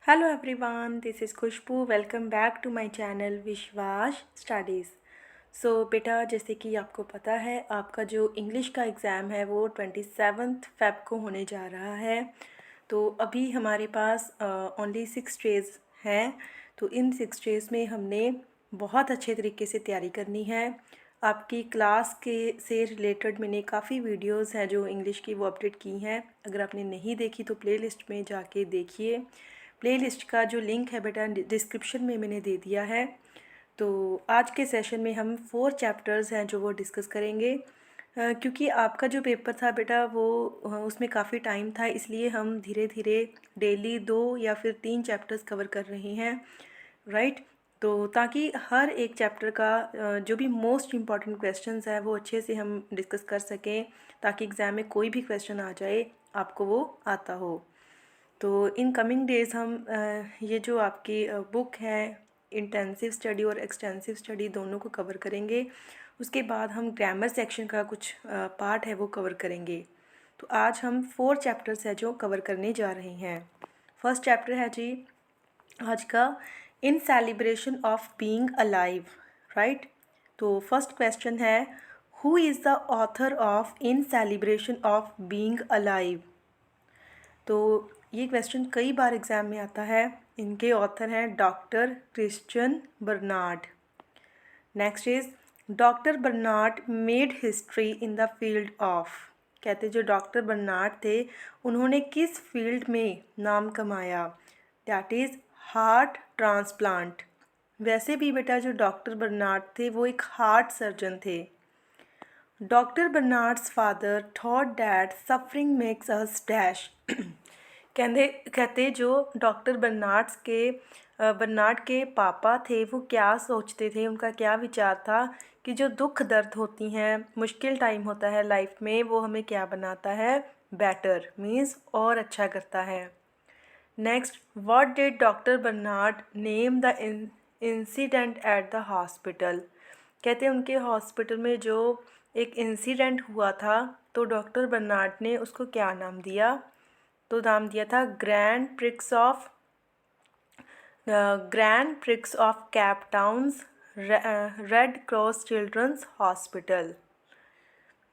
Hello everyone, this is Khushbu. Welcome back to my channel विश्वास studies. बेटा, जैसे कि आपको पता है आपका जो इंग्लिश का एग्ज़ाम है वो 27 फ़ेब को होने जा रहा है। तो अभी हमारे पास ओनली 6 डेज़ हैं। तो इन 6 डेज़ में हमने बहुत अच्छे तरीके से तैयारी करनी है। आपकी क्लास के से रिलेटेड मैंने काफ़ी वीडियोस हैं जो इंग्लिश की वो अपडेट की हैं। अगर आपने नहीं देखी तो प्लेलिस्ट में जाके देखिए। प्लेलिस्ट का जो लिंक है बेटा डिस्क्रिप्शन में मैंने दे दिया है। तो आज के सेशन में हम 4 चैप्टर्स हैं जो वो डिस्कस करेंगे। क्योंकि आपका जो पेपर था बेटा वो उसमें काफ़ी टाइम था, इसलिए हम धीरे धीरे डेली 2 या फिर 3 चैप्टर्स कवर कर रहे हैं, राइट। तो ताकि हर एक चैप्टर का जो भी मोस्ट इम्पॉर्टेंट क्वेश्चंस है वो अच्छे से हम डिस्कस कर सकें, ताकि एग्ज़ाम में कोई भी क्वेश्चन आ जाए आपको वो आता हो। तो इन कमिंग डेज़ हम ये जो आपकी बुक है इंटेंसिव स्टडी और एक्सटेंसिव स्टडी दोनों को कवर करेंगे। उसके बाद हम ग्रामर सेक्शन का कुछ पार्ट है वो कवर करेंगे। तो आज हम 4 चैप्टर्स है जो कवर करने जा रहे हैं। फर्स्ट चैप्टर है जी आज का in celebration of being alive, right. तो फर्स्ट क्वेश्चन है who is the author of in celebration of being alive. तो ये क्वेश्चन कई बार एग्ज़ाम में आता है। इनके ऑथर हैं doctor Christiaan Barnard. Next is doctor Barnard made history in the field of. कहते जो डॉक्टर बर्नार्ड थे उन्होंने किस फील्ड में नाम कमाया, दैट इज़ हार्ट ट्रांसप्लांट। वैसे भी बेटा जो डॉक्टर बर्नार्ड थे वो एक हार्ट सर्जन थे। Doctor Bernard's father thought that suffering makes us dash. कहते जो डॉक्टर बर्नार्ड के पापा थे वो क्या सोचते थे, उनका क्या विचार था कि जो दुख दर्द होती हैं, मुश्किल टाइम होता है लाइफ में, वो हमें क्या बनाता है, बेटर मीन्स और अच्छा करता है। Next, what did doctor Barnard name the incident at the hospital. कहते हैं उनके हॉस्पिटल में जो एक इंसिडेंट हुआ था तो डॉक्टर बर्नार्ड ने उसको क्या नाम दिया, तो नाम दिया था grand prix of Cape Town's Red Cross children's hospital.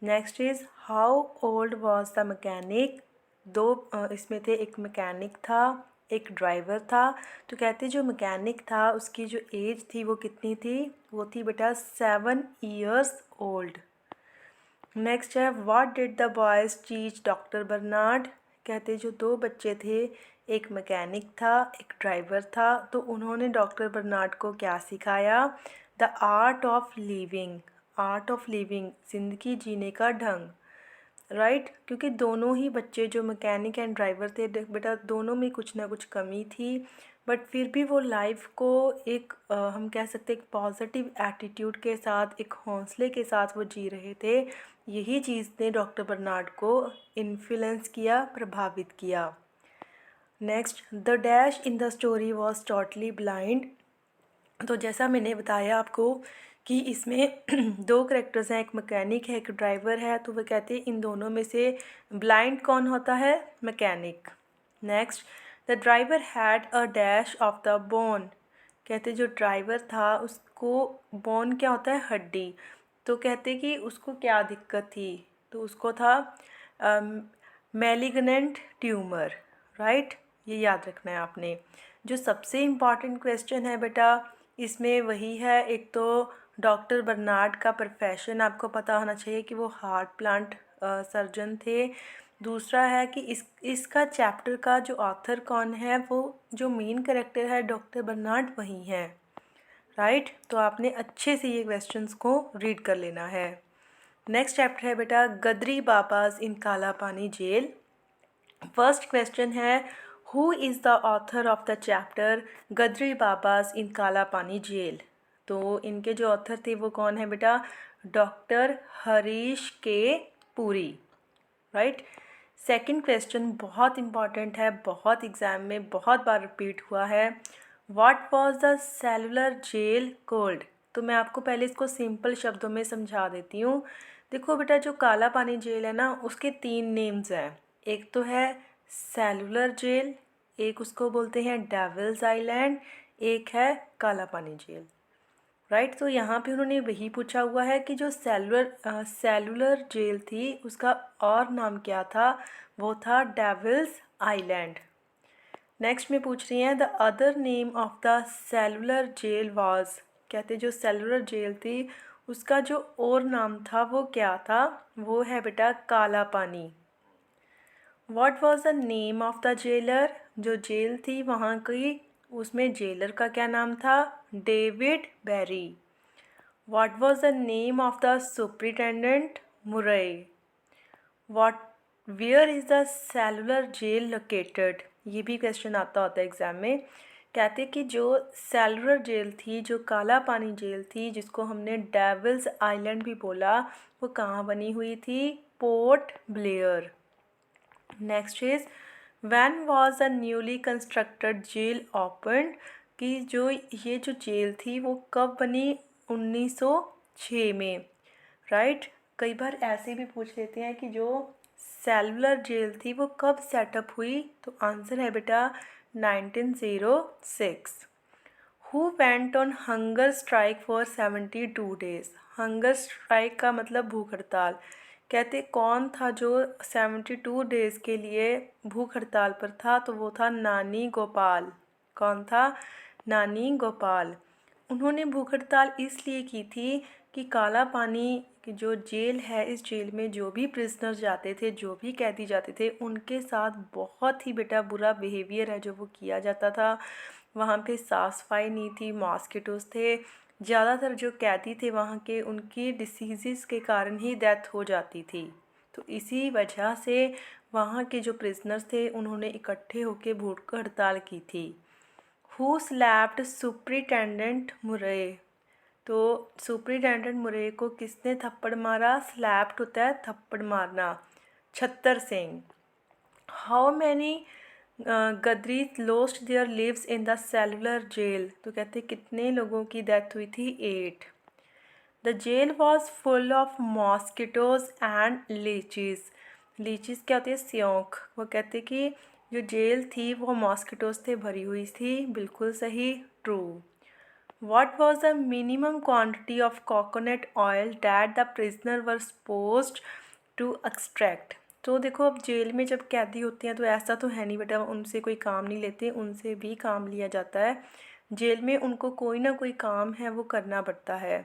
Next is how old was the mechanic. इसमें थे, एक मैकेनिक था एक ड्राइवर था। तो कहते जो मैकेनिक था उसकी जो एज थी वो कितनी थी, वो थी बेटा 7 years ओल्ड। नेक्स्ट है what did the boys teach doctor Barnard. कहते जो 2 बच्चे थे, एक मैकेनिक था एक ड्राइवर था, तो उन्होंने डॉक्टर बर्नार्ड को क्या सिखाया, the art of living. Art of living ज़िंदगी जीने का ढंग, राइट। क्योंकि दोनों ही बच्चे जो मैकेनिक एंड ड्राइवर थे बेटा दोनों में कुछ ना कुछ कमी थी, बट फिर भी वो लाइफ को एक हम कह सकते एक पॉजिटिव एटीट्यूड के साथ, एक हौसले के साथ वो जी रहे थे। यही चीज़ ने डॉक्टर बर्नार्ड को इन्फ्लुएंस किया, प्रभावित किया। Next, the dash in the story was totally blind. तो जैसा मैंने बताया आपको कि इसमें 2 करेक्टर्स हैं, एक मैकेनिक है एक ड्राइवर है। तो वह कहते हैं इन दोनों में से ब्लाइंड कौन होता है, mechanic. Next, the driver had a dash of the bone. कहते जो ड्राइवर था उसको बोन क्या होता है, हड्डी। तो कहते कि उसको क्या दिक्कत थी, तो उसको था मैलिग्नेंट ट्यूमर, राइट। ये याद रखना है आपने। जो सबसे इम्पॉर्टेंट क्वेश्चन है बेटा इसमें वही है, एक तो डॉक्टर बर्नार्ड का प्रोफेशन आपको पता होना चाहिए कि वो हार्ट प्लांट सर्जन थे। दूसरा है कि इसका चैप्टर का जो ऑथर कौन है, वो जो मेन कैरेक्टर है डॉक्टर बर्नार्ड वही हैं, राइट। तो आपने अच्छे से ये क्वेश्चंस को रीड कर लेना है। नेक्स्ट चैप्टर है बेटा Gadri Babas in Kala Pani jail. First question है who is the author of the chapter Ghadri Babas in Kala Pani jail. तो इनके जो ऑथर थे वो कौन है बेटा, doctor Harish K Puri, right. Second question बहुत इम्पॉर्टेंट है, बहुत एग्ज़ाम में बहुत बार रिपीट हुआ है, what was the cellular jail called. तो मैं आपको पहले इसको सिंपल शब्दों में समझा देती हूँ। देखो बेटा जो काला पानी जेल है ना उसके 3 नेम्स हैं, एक तो है सेलुलर जेल, एक उसको बोलते हैं डेविल्स आइलैंड, एक है काला पानी जेल। राइट, तो यहाँ पे उन्होंने वही पूछा हुआ है कि जो सेलुलर जेल थी उसका और नाम क्या था, वो था डेविल्स आइलैंड। नेक्स्ट में पूछ रही हैं the other name of the cellular jail was, कहते जो सेलुलर जेल थी उसका जो और नाम था वो क्या था, वो है बेटा Kala Pani. What was the name of the jailer, जो जेल थी वहाँ की उसमें जेलर का क्या नाम था, David Barrie. What was the name of the superintendent, Murray. What where is the cellular jail located, ये भी क्वेश्चन आता होता है एग्ज़ाम में। कहते कि जो सेलुलर जेल थी, जो काला पानी जेल थी, जिसको हमने डेविल्स आइलैंड भी बोला, वो कहाँ बनी हुई थी, Port Blair. Next is when was the newly constructed jail open, कि जो ये जो जेल थी वो कब बनी, 1906 में। राइट, कई बार ऐसे भी पूछ लेते हैं कि जो सेलुलर जेल थी वो कब सेटअप हुई, तो आंसर है बेटा 1906। Who went on hunger strike for 72 days, hunger strike का मतलब भूख हड़ताल। कहते कौन था जो 72 डेज़ के लिए भूख हड़ताल पर था, तो वो था नानी गोपाल। कौन था, नानी गोपाल। उन्होंने भूख हड़ताल इसलिए की थी कि काला पानी की जो जेल है, इस जेल में जो भी प्रिजनर्स जाते थे, जो भी कैदी जाते थे, उनके साथ बहुत ही बेटा बुरा बिहेवियर है जो वो किया जाता था। वहाँ पे साफ़ सफाई नहीं थी, मॉस्किटोज़ थे, ज़्यादातर जो कैदी थे वहाँ के, उनकी डिसीज़ के कारण ही डेथ हो जाती थी। तो इसी वजह से वहाँ के जो प्रिजनर्स थे उन्होंने इकट्ठे होकर भूख हड़ताल की थी। हु स्लैप्ड सुपरिटेंडेंट मुरे, तो सुपरिटेंडेंट मुरे को किसने थप्पड़ मारा, स्लैप्ड होता है थप्पड़ मारना, Chhattar Singh. How many Ghadris lost their lives in the cellular jail, तो कहते कितने लोगों की डेथ हुई थी, 8। The jail was full of mosquitoes and leeches, leeches क्या होती है, सियोंक। वो कहते कि जो जेल थी वो मॉस्किटोज से भरी हुई थी, बिल्कुल सही, true. What was the minimum quantity of coconut oil that the prisoner was supposed to extract? तो देखो अब जेल में जब कैदी होते हैं तो ऐसा तो है नहीं बेटा उनसे कोई काम नहीं लेते, उनसे भी काम लिया जाता है। जेल में उनको कोई ना कोई काम है वो करना पड़ता है।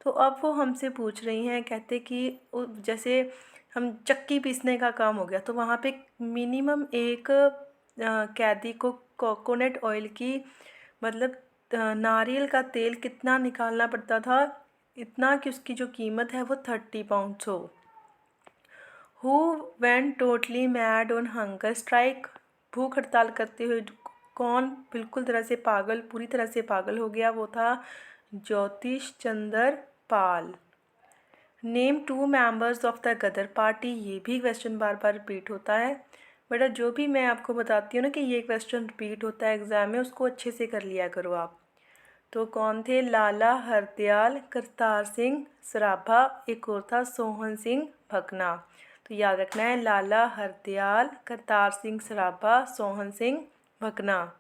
तो अब वो हमसे पूछ रही हैं, कहते कि जैसे हम चक्की पीसने का काम हो गया, तो वहाँ पे मिनिमम एक कैदी को कोकोनट ऑयल की, मतलब नारियल का तेल कितना निकालना पड़ता था, इतना कि उसकी जो कीमत है वो 30 पाउंड्स हो। Who went totally mad on hunger strike, भूख हड़ताल करते हुए कौन बिल्कुल तरह से पागल, पूरी तरह से पागल हो गया, वो था Jyotish Chandra Pal. Name 2 members of the Ghadar party, ये भी क्वेश्चन बार बार रिपीट होता है बेटा। जो भी मैं आपको बताती हूँ ना कि ये क्वेश्चन रिपीट होता है एग्ज़ाम में, उसको अच्छे से कर लिया करो आप। तो कौन थे, लाला हरदयाल, करतार सिंह सराभा, एक और था सोहन सिंह भकना। तो याद रखना है लाला हरदयाल, करतार सिंह सराभा, सोहन सिंह भकना।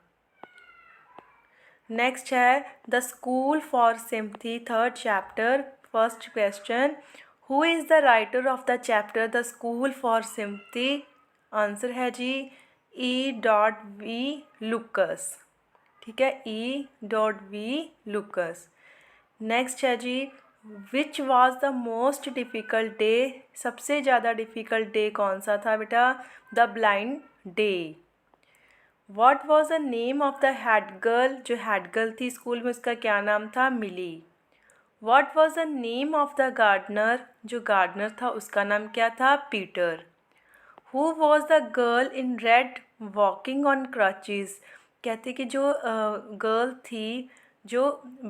नेक्स्ट है the school for sympathy, 3rd chapter, first question. Who is the writer of the chapter the school for sympathy, answer है जी E.V. लुकस। ठीक है, E.V. लुकस। नेक्स्ट है जी which was the most difficult day, सबसे ज़्यादा difficult day कौन सा था बेटा, the blind day. What was the name of the head girl, जो हेड गर्ल थी स्कूल में उसका क्या नाम था, Millie. What was the name of the gardener, जो गार्डनर था उसका नाम क्या था, Peter. Who was the girl in red walking on crutches, कहते कि जो गर्ल थी जो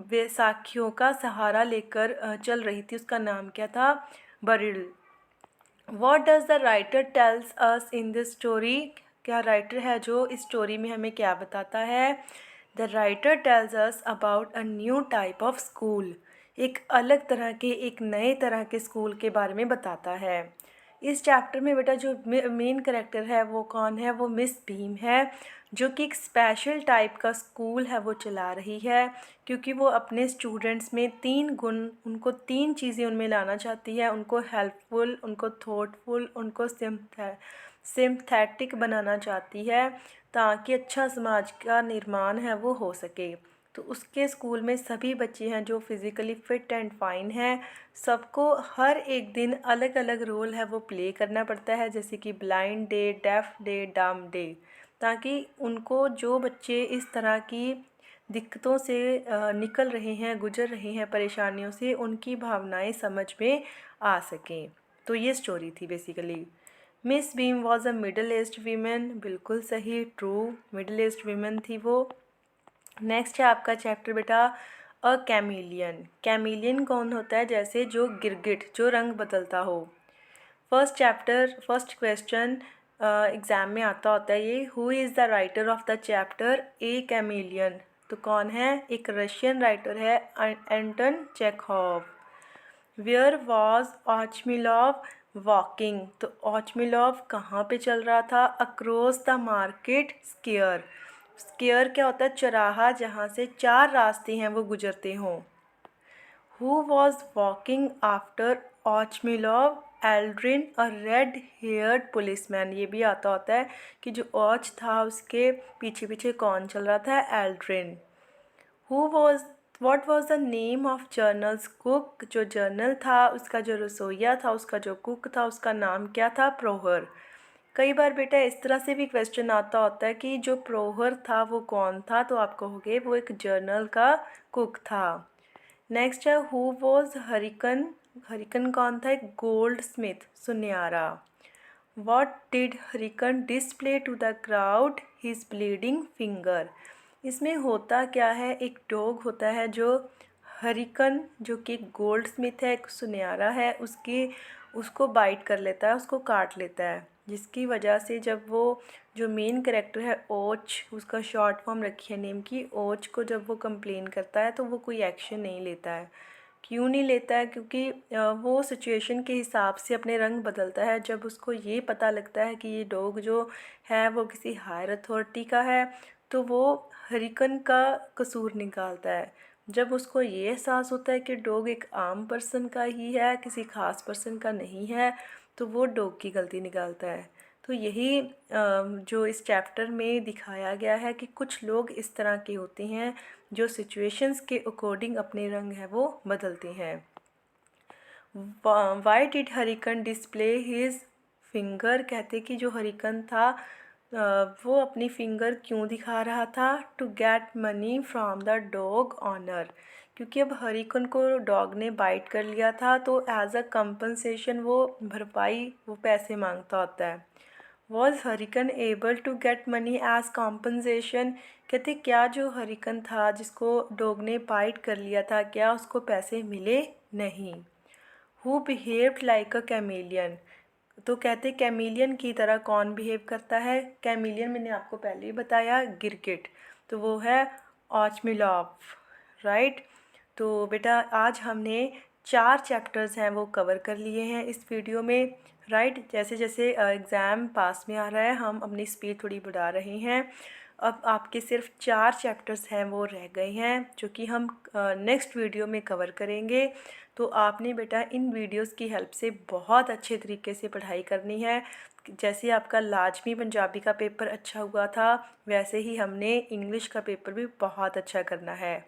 बैसाखियों का सहारा लेकर चल रही थी, उसका नाम क्या था, Beryl. What does the writer tells us in this story, क्या राइटर है जो इस स्टोरी में हमें क्या बताता है, the writer tells us about a new type of school, एक अलग तरह के, एक नए तरह के स्कूल के बारे में बताता है। इस चैप्टर में बेटा जो मेन कैरेक्टर है वो कौन है, वो मिस भीम है, जो कि एक स्पेशल टाइप का स्कूल है वो चला रही है, क्योंकि वो अपने स्टूडेंट्स में 3 गुण, उनको 3 चीज़ें उनमें लाना चाहती है, उनको हेल्पफुल, उनको थॉटफुल, उनको सिम्पथेटिक बनाना चाहती है, ताकि अच्छा समाज का निर्माण है वो हो सके। तो उसके स्कूल में सभी बच्चे हैं जो फिज़िकली फ़िट एंड फाइन हैं। सबको हर एक दिन अलग अलग रोल है वो प्ले करना पड़ता है, जैसे कि ब्लाइंड डे, डेफ डे, डम डे, ताकि उनको, जो बच्चे इस तरह की दिक्कतों से निकल रहे हैं, गुजर रहे हैं परेशानियों से, उनकी भावनाएं समझ में आ सकें। तो ये स्टोरी थी basically. Miss beam was a middle aged women, बिल्कुल सही, ट्रू, मिडल एज्ड वीमेन थी वो। नेक्स्ट है आपका चैप्टर बेटा अ कैमिलियन। कैमिलियन कौन होता है, जैसे जो गिरगिट, जो रंग बदलता हो। फर्स्ट क्वेश्चन एग्ज़ाम में आता होता है ये, who is the writer of the chapter a chameleon. तो कौन है, एक रशियन राइटर है, Anton Chekhov. Where was Ochumelov walking. तो ऑचमिलॉव कहाँ पे चल रहा था, across the market square. Square क्या होता है, चौराहा, जहाँ से 4 रास्ते हैं वो गुजरते हों। Who was walking after Ochumelov, Eldyrin, a red haired policeman. ये भी आता होता है कि जो ऑच था उसके पीछे पीछे कौन चल रहा था, Aldrin. Who was what was the name of journals cook. जो जर्नल था उसका जो रसोइया था, उसका जो कुक था, उसका नाम क्या था, प्रोहर। कई बार बेटा इस तरह से भी क्वेश्चन आता होता है कि जो प्रोहर था वो कौन था, तो आप कहोगे वो एक जर्नल का कुक था। नेक्स्ट है हु वॉज हरिकन। हरिकन कौन था, एक गोल्ड स्मिथ, सुनियारा। What did Hryukin display to the crowd, his bleeding finger. इसमें होता क्या है, एक डॉग होता है जो हरिकन, जो कि एक गोल्ड स्मिथ है, एक सुनियारा है, उसको बाइट कर लेता है, उसको काट लेता है, जिसकी वजह से जब वो जो मेन कैरेक्टर है ओच, उसका शॉर्ट फॉर्म रखी है नेम की, ओच को जब वो कंप्लेन करता है तो वो कोई एक्शन नहीं लेता है। क्यों नहीं लेता है, क्योंकि वो सिचुएशन के हिसाब से अपने रंग बदलता है। जब उसको ये पता लगता है कि ये डॉग जो है वो किसी हायर अथॉरिटी का है, तो वो हरिकन का कसूर निकालता है। जब उसको ये एहसास होता है कि डॉग एक आम पर्सन का ही है, किसी ख़ास पर्सन का नहीं है, तो वो डॉग की गलती निकालता है। तो यही जो इस चैप्टर में दिखाया गया है कि कुछ लोग इस तरह के होते हैं जो सिचुएशंस के अकॉर्डिंग अपने रंग है वो बदलते हैं। Why did Hryukin display his finger. कहते कि जो हरिकन था वो अपनी फिंगर क्यों दिखा रहा था, to get money from the dog owner. क्योंकि अब हरिकन को डॉग ने बाइट कर लिया था, तो एज अ कंपनसेशन वो भरपाई, वो पैसे मांगता होता है। Was Hurricane able to get money as compensation. कहते क्या जो हरिकन था जिसको डॉग ने बाइट कर लिया था, क्या उसको पैसे मिले, नहीं। Who behaved like a chameleon. तो कहते कैमेलियन की तरह कौन बिहेव करता है, कैमेलियन मैंने आपको पहले ही बताया, गिरगिट, तो वो है ऑचमिलॉव, राइट। तो बेटा आज हमने 4 चैप्टर्स हैं वो कवर कर लिए हैं इस वीडियो में, राइट। जैसे जैसे एग्ज़ाम पास में आ रहा है हम अपनी स्पीड थोड़ी बढ़ा रहे हैं। अब आपके सिर्फ 4 चैप्टर्स हैं वो रह गए हैं, जो कि हम नेक्स्ट वीडियो में कवर करेंगे। तो आपने बेटा इन वीडियोस की हेल्प से बहुत अच्छे तरीके से पढ़ाई करनी है। जैसे आपका लाजमी पंजाबी का पेपर अच्छा हुआ था, वैसे ही हमने इंग्लिश का पेपर भी बहुत अच्छा करना है।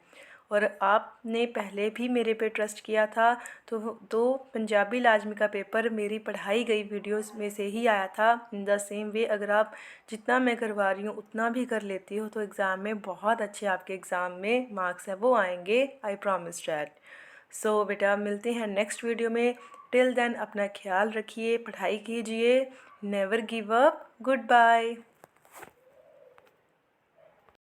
और आपने पहले भी मेरे पे ट्रस्ट किया था, तो पंजाबी लाजमी का पेपर मेरी पढ़ाई गई वीडियोस में से ही आया था। इन द सेम वे अगर आप जितना मैं करवा रही हूँ उतना भी कर लेती हो, तो एग्ज़ाम में बहुत अच्छे आपके एग्ज़ाम में मार्क्स हैं वो आएंगे, आई प्रॉमिस डैट। सो बेटा मिलते हैं नेक्स्ट वीडियो में। टिल देन अपना ख्याल रखिए, पढ़ाई कीजिए, never give up, good bye.